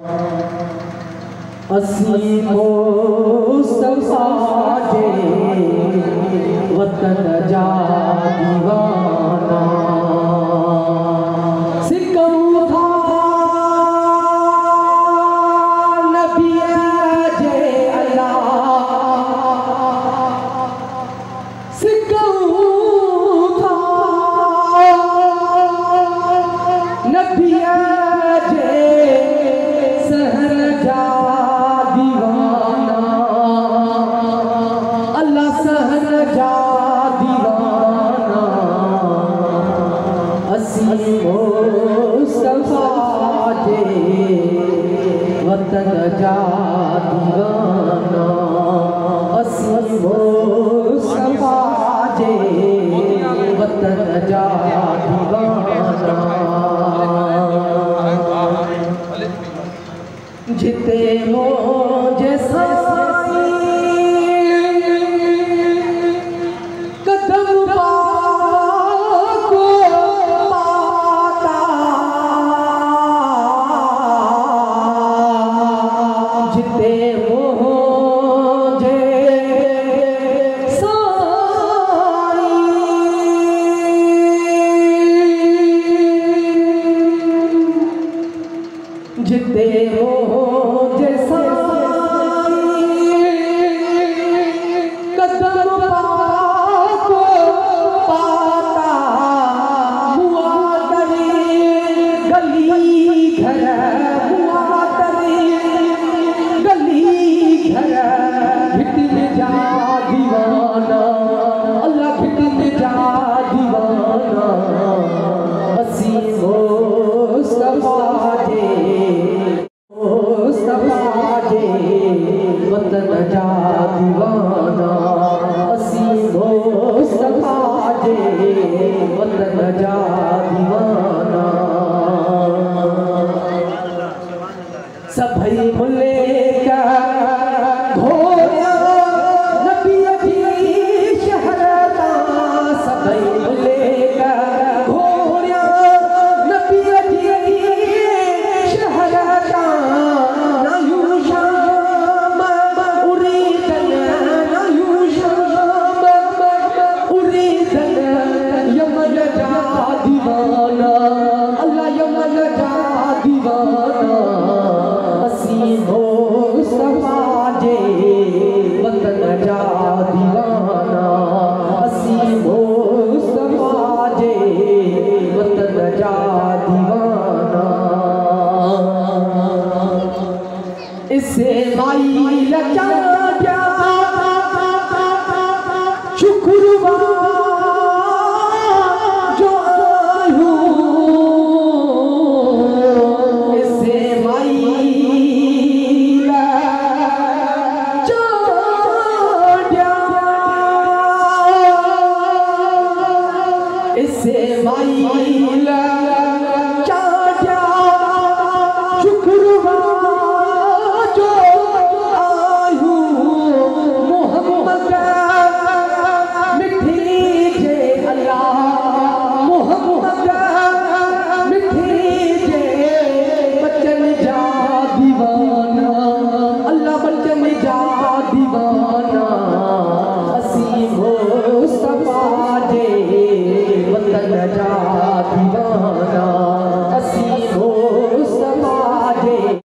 असी मुस्तफा जे वतन जा दीवाना सिकऊं था नबी जे अल्लाह सिकऊं था नबी जे सहर जा वतन जा दीवाना असी मुस्तफा जे वतन जा दीवाना जिते मुझे साईं कदम पाको पाता जिते मुझे साईं जिते मुझे कदम पाको पाता हुआ तेरी गली घर हुआ तेरी गली घर भिटिन जा दीवाना अल्लाह भिटिन जा दीवाना असी मुस्तफा जे वतन जा दीवाना असी मुस्तफा जे वतन जा दीवाना सभई मुले का घोड़ा नबी जी शहर ता सभई मुले का घोड़ा नबी जी शहर ता अल्लाह यमन जा दीवाना असी मुस्तफा जे वतन जा दीवाना असी मुस्तफा जे वतन जा दीवाना इसे माई लचा शुक्र इससे माइल चाचा शुक्रवार जो आयु मोहम्मद